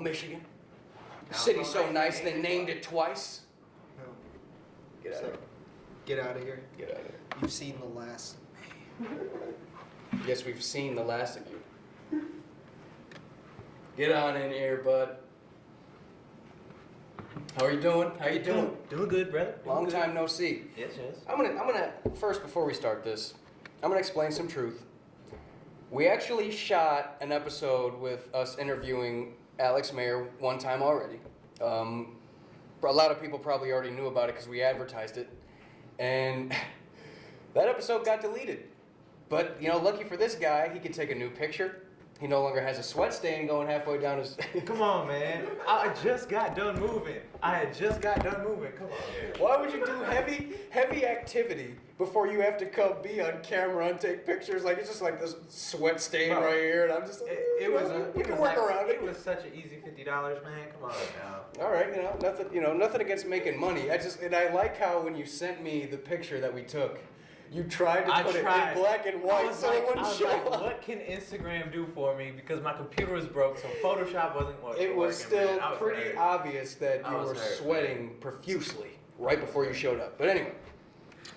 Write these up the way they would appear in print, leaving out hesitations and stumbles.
Michigan. City so nice they named it twice. No. Get out of here. Get out of here. Get out of here. You've seen the last. Yes, we've seen the last of you. Get on in here, bud. How are you doing? How you doing? Doing good, brother. Doing Long good. time no see. Yes, yes. I'm gonna first, before we start this, I'm gonna explain some truth. We actually shot an episode with us interviewing Alex Mayer one time already. A lot of people probably already knew about it because we advertised it, and that episode got deleted. But lucky for this guy, he could take a new picture. He no longer has a sweat stain going halfway down his. Come on, man. I just got done moving. Come on. Why would you do heavy activity before you have to come be on camera and take pictures? Like it's just like this sweat stain Bro, right here, and I'm just. We can work around it. It was such an easy $50, man. Come on now. All right, nothing against making money. I like how when you sent me the picture that we took, you tried to put it in black and white so it wouldn't show up. What can Instagram do for me? Because my computer was broke, so Photoshop wasn't working. It was still man. pretty hurt. obvious that you I was were hurt. sweating profusely right before you showed up. But anyway.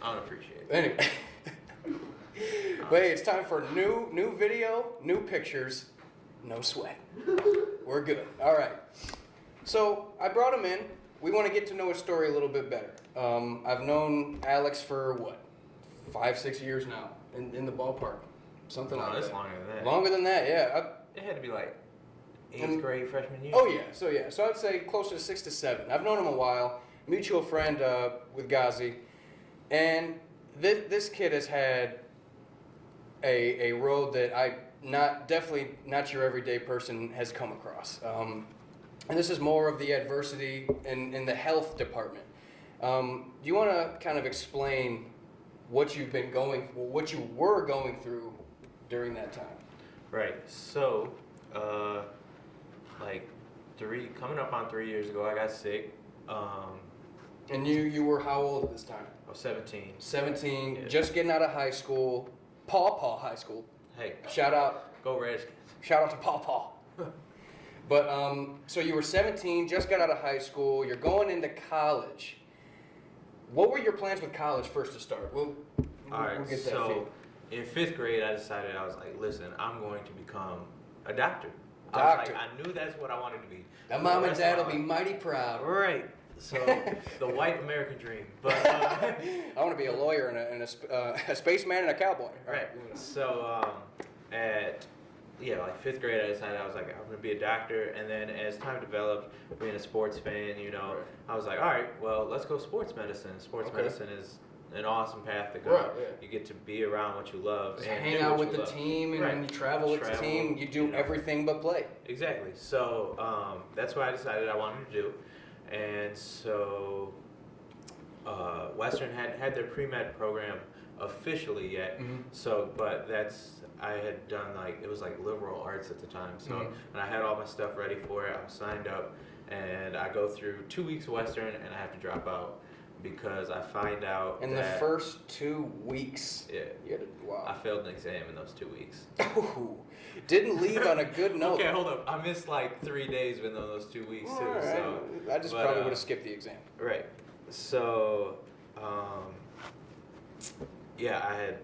I don't appreciate it. Anyway. But hey, it's time for new video, new pictures, no sweat. We're good. All right. So I brought him in. We want to get to know his story a little bit better. I've known Alex for what? 5-6 years now, in the ballpark, something like that. It's longer than that. Longer than that, yeah. It had to be like 8th grade, freshman year. Oh yeah. So I'd say closer to 6 to 7. I've known him a while. Mutual friend with Ghazi, and this kid has had a road that definitely not your everyday person has come across. And this is more of the adversity in the health department. Do you want to kind of explain what you were going through during that time? Right. So, coming up on 3 years ago, I got sick. And you were how old at this time? I was 17. 17, Yeah. just getting out of high school. Paw High School. Hey, Shout out go Redskins. Shout out to Paw. But so you were 17, just got out of high school. You're going into college. What were your plans with college first to start? We'll get that so feel. in 5th grade, I decided, I was like, listen, I'm going to become a doctor. Doctor. I knew that's what I wanted to be. Now mom and dad will be mighty proud. Right. So the white American dream. But I want to be a lawyer and a spaceman and a cowboy. right. So at 5th grade, I decided I was like, I'm going to be a doctor. And then as time developed, being a sports fan, I was like, all right, well, let's go sports medicine. Sports medicine is an awesome path to go. Right, yeah. You get to be around what you love. Just and hang do out what with you the love. team and Right. you travel with the team. You do everything but play. Exactly. So that's what I decided I wanted to do. And so Western had their pre-med program officially yet. Mm-hmm. So, but I had done it was like liberal arts at the time. So, and I had all my stuff ready for it. I'm signed up, and I go through 2 weeks of Western, and I have to drop out because I find out In the first 2 weeks. Yeah. Wow. I failed an exam in those 2 weeks. Ooh, didn't leave on a good note. Okay, hold up. I missed 3 days within those 2 weeks too. All right. So I just probably would have skipped the exam. right. So I had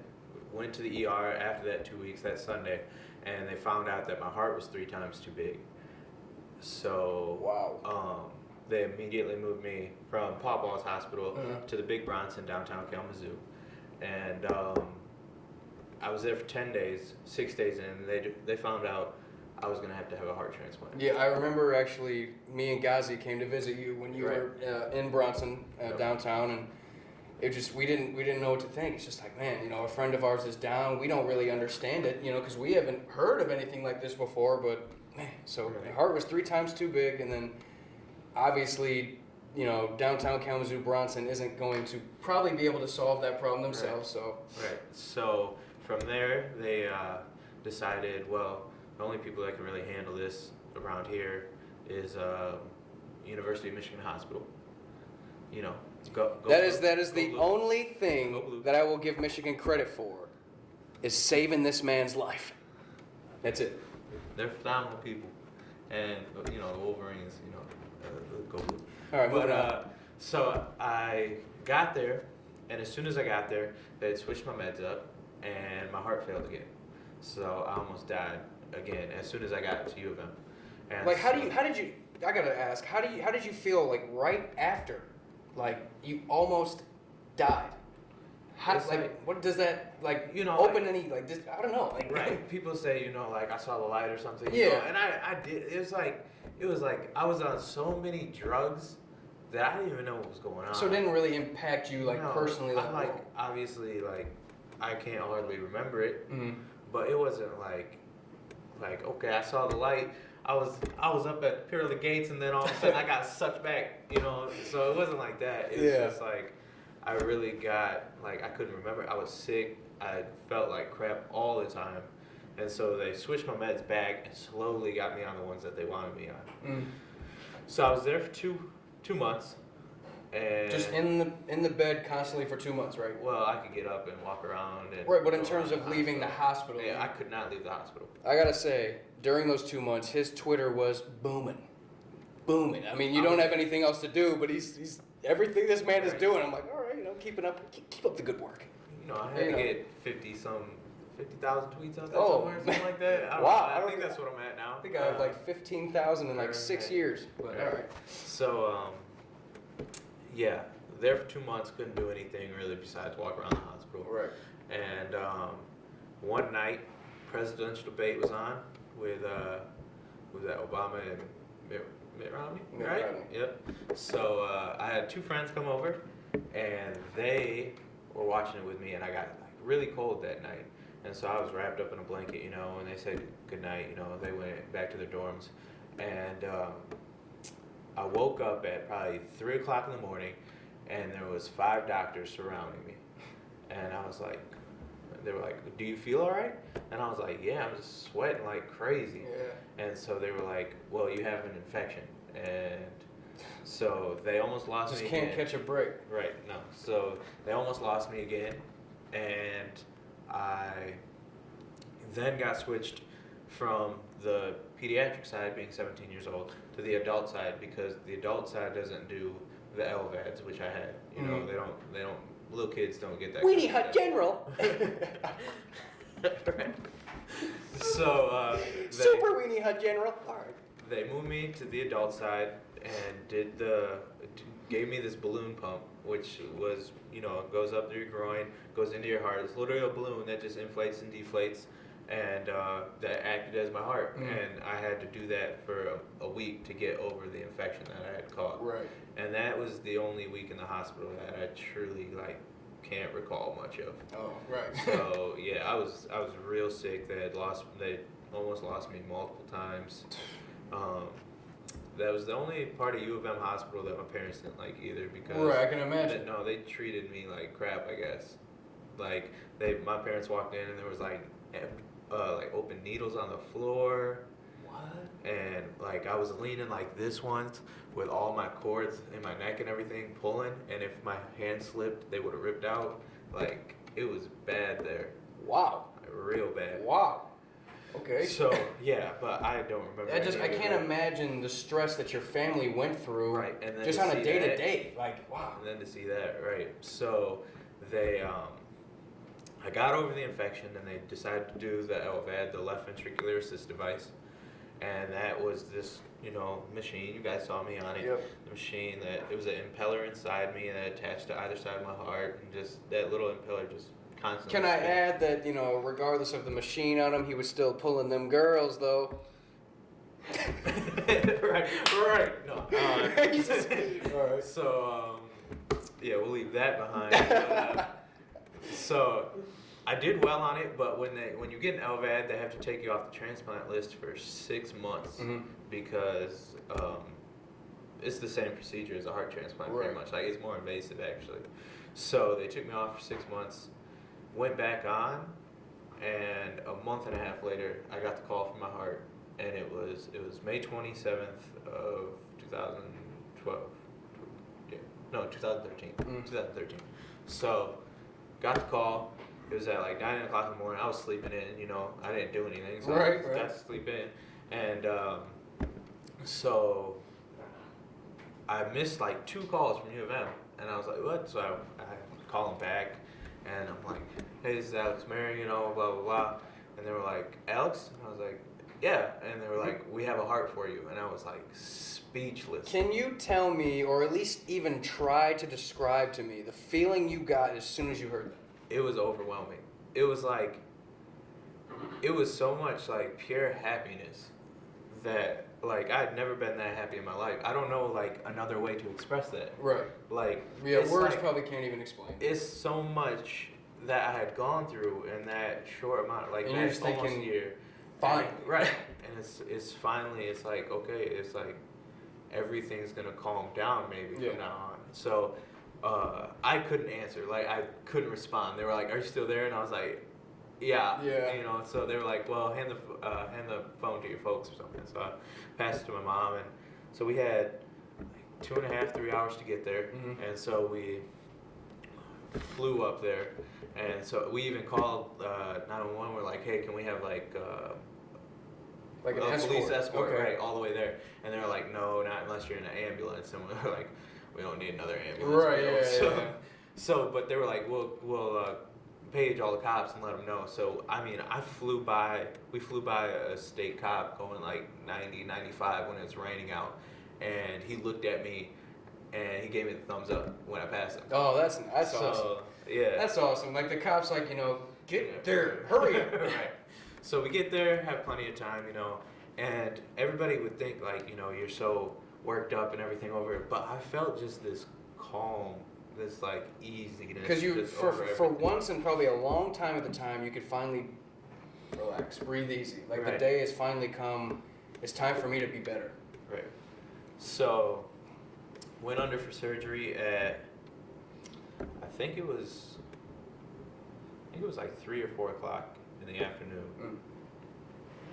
went to the ER after that 2 weeks that Sunday, and they found out that my heart was 3 times too big. So Wow. they immediately moved me from Paw Paws Hospital to the Big Bronson downtown Kalamazoo, and I was there for 10 days. 6 days in, they found out I was gonna have to have a heart transplant. Yeah, I remember actually me and Ghazi came to visit you when you were in Bronson downtown, and it just we didn't know what to think. It's just like, man, a friend of ours is down. We don't really understand it, because we haven't heard of anything like this before. But man, so the heart was 3 times too big, and then obviously, downtown Kalamazoo, Bronson isn't going to probably be able to solve that problem themselves. So Right. So from there, they decided, well, the only people that can really handle this around here is University of Michigan Hospital. Go that Blue. is Go the Blue. only Go thing Blue. that I will give Michigan credit for is saving this man's life. That's it. They're phenomenal people. and you know the Wolverines, you know, go blue. All right, moving on. But so I got there, and as soon as I got there, they had switched my meds up, and my heart failed again. So I almost died again as soon as I got to U of M. And Like, how did you? I gotta ask, how did you feel like right after, like you almost died? How, It's like- what does that like? You know, open like- any like? Just, I don't know. Like, Right. People say, you know, like I saw the light or something. You Yeah. know, and I did. It was like I was on so many drugs that I didn't even know what was going on. So it didn't really impact you like No, personally. Like, I'm like obviously like I can't hardly remember it, Mhm. but it wasn't like okay, I saw the light. I was up at Pier of the Gates, and then all of a sudden I got sucked back. You know, so it wasn't like that. It was Yeah. just like I really got like I couldn't remember. I was sick. I felt like crap all the time, and so they switched my meds back and slowly got me on the ones that they wanted me on. Mm. So I was there for two months, and Just in the bed constantly for 2 months, right? well, I could get up and walk around. And Right, but in go terms around of leaving the hospital, yeah, I could not leave the hospital. I gotta say, during those 2 months, his Twitter was booming. I mean, you don't have anything else to do, but he's everything this man is Right. doing. I'm like, all right, you know, keep up the good work. You know, I had You to know. get 50,000 tweets out there Oh, somewhere, something like that. I don't wow, know. I I don't think think- that's what I'm at now. I think I have like 15,000 in like 6 years. But all right. So, yeah, there for 2 months, couldn't do anything really besides walk around the hospital. Right. And one night, presidential debate was on with was that Obama and Mitt Romney, Mitt right? Romney. Yep. So I had two friends come over, and they were watching it with me, and I got like really cold that night, and so I was wrapped up in a blanket, you know, and they said good night, you know, they went back to their dorms, and I woke up at probably 3 o'clock in the morning, and there was 5 doctors surrounding me, and I was like, they were like, "Do you feel all right?" And I was like, "Yeah, I'm just sweating like crazy." Yeah. And so they were like, "Well, you have an infection," and so they almost lost Just me can't again. catch a break. Right, no. So they almost lost me again, and I then got switched from the pediatric side, being 17 years old, to the adult side because the adult side doesn't do the LVADs, which I had. You know, Mhm. they don't. Little kids don't get that. Weenie kind of Hut stuff. General. Right. So Super Weenie Hut General. All right. they moved me to the adult side and gave me this balloon pump, which was, you know, goes up through your groin, goes into your heart. It's literally a balloon that just inflates and deflates, and that acted as my heart. Mm. And I had to do that for a week to get over the infection that I had caught. Right. And that was the only week in the hospital that I truly can't recall much of. Oh, right. So yeah, I was real sick. They almost lost me multiple times. That was the only part of U of M hospital that my parents didn't like either because Right, I can imagine. they treated me like crap, I guess. Like my parents walked in and there was like open needles on the floor. What? And like I was leaning like this once with all my cords in my neck and everything pulling, and if my hand slipped, they would have ripped out. Like it was bad there, Wow. real bad. Wow. Okay. So yeah, but I don't remember. I any of it. can't imagine the stress that your family went through. Right, and then just to on a see day to that- day. Like, wow. And then to see that, right? So they, I got over the infection, and they decided to do the LVAD, the left ventricular assist device, and that was this, you know, machine. You guys saw me on it. Yep. The machine that it was an impeller inside me that attached to either side of my heart, and just that little impeller just constantly. Can I spinning. add that, you know, regardless of the machine on him, he was still pulling them girls, though? right. No. All right. So, yeah, we'll leave that behind. But, so, I did well on it, but when you get an LVAD, they have to take you off the transplant list for 6 months Mhm. because it's the same procedure as a heart transplant, Right. pretty much. Like it's more invasive, actually. So they took me off for 6 months, went back on, and a month and a half later, I got the call from my heart, and it was May 27th of 2012. Yeah, no, 2013. Mm. 2013. So, got the call. It was at like 9 o'clock in the morning. I was sleeping in, you know. I didn't do anything, so Right, I got to sleep in. And So I missed like 2 calls from U of M, and I was like, what? So I call them back, and I'm like, hey, this is Alex Mary, you know, blah, blah, blah. And they were like, Alex? And I was like, yeah. And they were like, we have a heart for you. And I was like, speechless. Can you tell me, or at least even try to describe to me, the feeling you got as soon as you heard that? It was overwhelming. It was like, it was so much like pure happiness that like I'd never been that happy in my life. I don't know like another way to express that. Right. Like Yeah, it's words like, probably can't even explain. it's so much that I had gone through in that short amount, like And you're that just almost thinking, year. Finally. And, right. And it's finally it's like okay, it's like everything's gonna calm down maybe Yeah. from now on. So I couldn't answer, like I couldn't respond. They were like, "Are you still there?" And I was like, "Yeah." Yeah. You know. So they were like, "Well, hand the phone to your folks or something." So I passed it to my mom, and so we had like 2.5, 3 hours to get there, Mhm. and so we flew up there, and so we even called 911. We're like, "Hey, can we have like Like an a escort. police escort Okay. right all the way there?" And they were like, "No, not unless you're in an ambulance." And we were like, "We don't need another ambulance." Right, We don't." yeah, so, yeah. so, but they were like, "We'll page all the cops and let them know." So I mean, we flew by a state cop going like 90, 95 when it was raining out, and he looked at me, and he gave me the thumbs up when I passed him. Oh, that's So awesome. yeah. That's awesome. Like the cops, like get there, hurry up. Right. So we get there, have plenty of time, and everybody would think like, you're so worked up and everything over it, but I felt just this calm, this like easiness. Because you, just for over for everything. once in probably a long time at the time, you could finally relax, breathe easy. Like the Right. day has finally come. It's time for me to be better. Right. So went under for surgery at I think it was like 3 or 4 o'clock in the afternoon. Mm.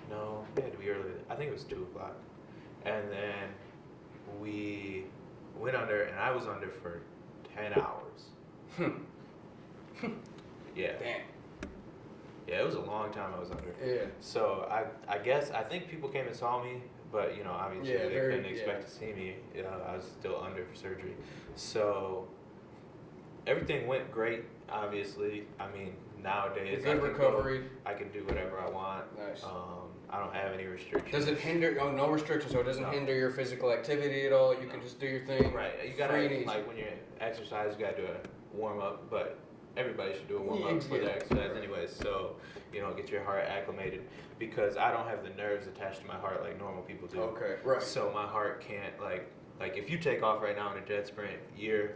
No, it had to be earlier. I think it was 2 o'clock. And then we went under, and I was under for 10 hours. Yeah. Damn. Yeah, it was a long time I was under. Yeah. So I think people came and saw me, but obviously Yeah, they very- couldn't expect yeah. to see me. I was still under for surgery. So everything went great. Obviously, I mean nowadays Good recovery. I can do whatever I want. Nice. I don't have any restrictions. Does it hinder? Oh, no restrictions. So it doesn't No. hinder your physical activity at all. You can just do your thing. Right. You gotta Free and easy. like when you exercise, you gotta do a warm up, but everybody should do a warm up for Yeah. their exercise anyways. So get your heart acclimated because I don't have the nerves attached to my heart like normal people do. Okay. Right. So my heart can't like if you take off right now in a jet sprint, your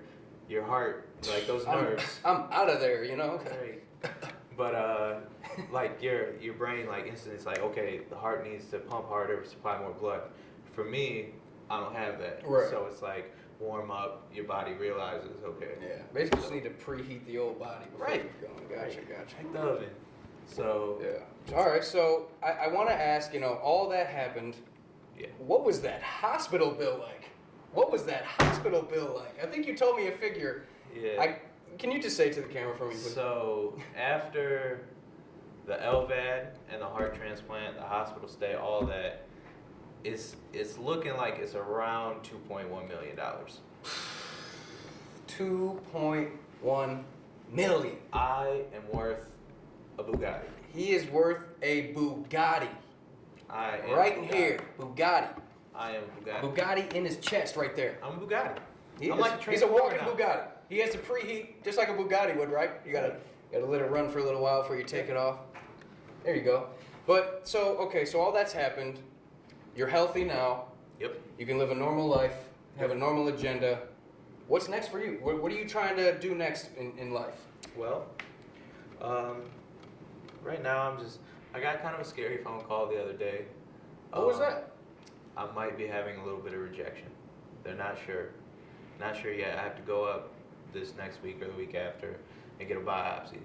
heart like those nerves. I'm out of there. Right. But like your brain like instantly it's like okay the heart needs to pump harder, supply more blood. For me, I don't have that. Right. So it's like warm up, your body realizes okay. Yeah. Basically, just need to preheat the old body before Right. you get going. Gotcha. Gotcha. Check the oven. So Yeah. All right. So I want to ask. All that happened. yeah. What was that hospital bill like? What was that hospital bill like? I think you told me a figure. Yeah. Can you just say it to the camera for me, please? So after the LVAD and the heart transplant, the hospital stay, all that, it's looking like it's around $2.1 million. 2.1 million. I am worth a Bugatti. He is worth a Bugatti. I am Right in Bugatti. here, Bugatti. I am Bugatti. Bugatti in his chest, right there. I'm a Bugatti. He I'm is. like a He's a walking transformer now. Bugatti. He has to preheat just like a Bugatti would, right? You gotta let it run for a little while before you take it off. There you go. But so all that's happened. You're healthy now. Yep. You can live a normal life. Have a normal agenda. What's next for you? What are you trying to do next in life? Well, right now I got kind of a scary phone call the other day. What was that? I might be having a little bit of rejection. They're not sure. Not sure yet. I have to go up this next week or the week after and get a biopsy.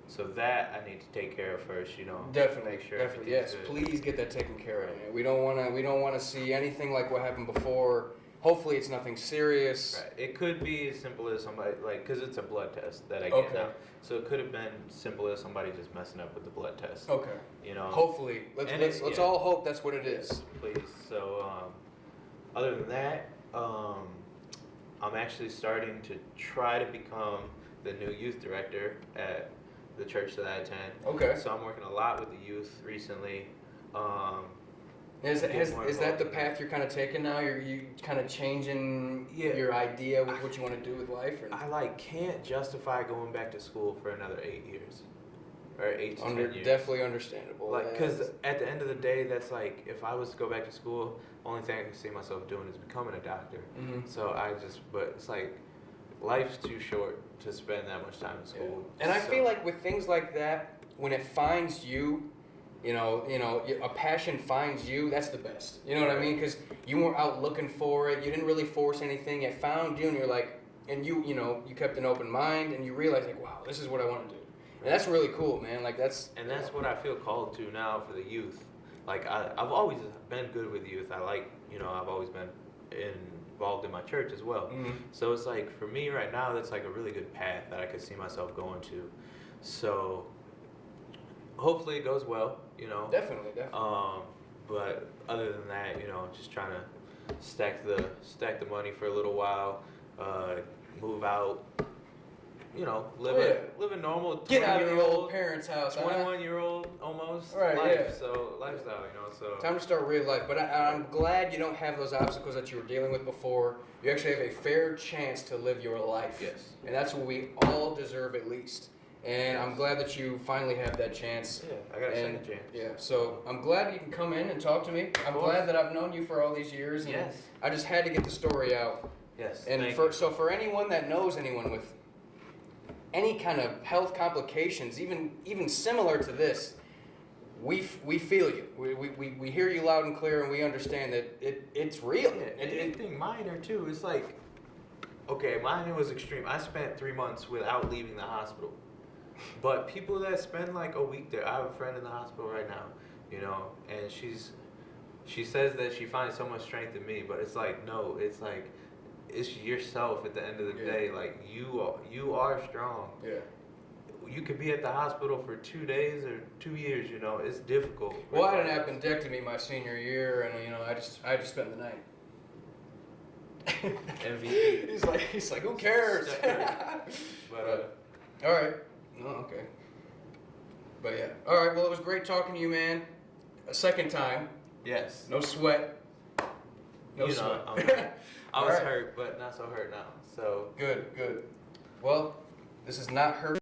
So that I need to take care of first, Definitely, Make sure definitely, everything's yes. good. Please get that taken care of. Man. We don't want to see anything like what happened before. Hopefully, it's nothing serious. Right. It could be as simple as somebody because it's a blood test that I get Okay. now. So it could have been simple as somebody just messing up with the blood test. Okay. You know. Hopefully, let's And let's, it- let's yeah. all hope that's what it is. Please. So other than that, I'm actually starting to try to become the new youth director at the church that I attend. Okay. So I'm working a lot with the youth recently. Is Get more that involved the in path you're kind of taking now? You kind of changing Yeah. your idea with what you want to do with life? Or? I can't justify going back to school for another 8 years, or 8 to 10 years. Definitely understandable. Like, because at the end of the day, that's like, if I was to go back to school, only thing I can see myself doing is becoming a doctor. Mhm. So but it's like, life's too short to spend that much time in school. And I So- feel like with things like that, when it finds you, a passion finds you. That's the best. You know what I mean? Because you weren't out looking for it. You didn't really force anything. It found you, and you're like, and you kept an open mind, and you realize like, wow, this is what I want to do. And that's really cool, man. Like that's. And that's what I feel called to now for the youth. Like I've always been good with youth. I've always been involved in my church as well. Mhm. So it's like, for me right now, that's like a really good path that I could see myself going to. So hopefully it goes well, Definitely. But other than that, just trying to stack the money for a little while, move out, live a normal Get out of your old 20-year-old, parents' house. Huh? 21-year-old almost Right, life. yeah. So lifestyle, so Time to start real life. But I'm glad you don't have those obstacles that you were dealing with before. You actually have a fair chance to live your life. Yes. And that's what we all deserve at least. And I'm glad that you finally have that chance. Yeah, I got a And, second chance. Yeah, so I'm glad you can come in and talk to me. I'm course. glad that I've known you for all these years. And Yes. I just had to get the story out. Yes. And thank for anyone that knows anyone with any kind of health complications, even similar to this, we feel you. We hear you loud and clear, and we understand that it's real. you. Yeah, anything minor too. It's like, okay, mine was extreme. I spent 3 months without leaving the hospital. But people that spend like a week there, I have a friend in the hospital right now, and she says that she finds so much strength in me, but it's like, no, it's like, it's yourself at the end of the Yeah. day. Like, you are strong. Yeah. You could be at the hospital for 2 days or 2 years, it's difficult. Well, I had an appendectomy my senior year, and I just spent the night. MVP. He's like, who cares? But All right. Oh, okay. But yeah. All right. Well, it was great talking to you, man. A second time. yes. No sweat. No sweat. I was All right. hurt, but not so hurt now. So Good. Well, this is not hurt.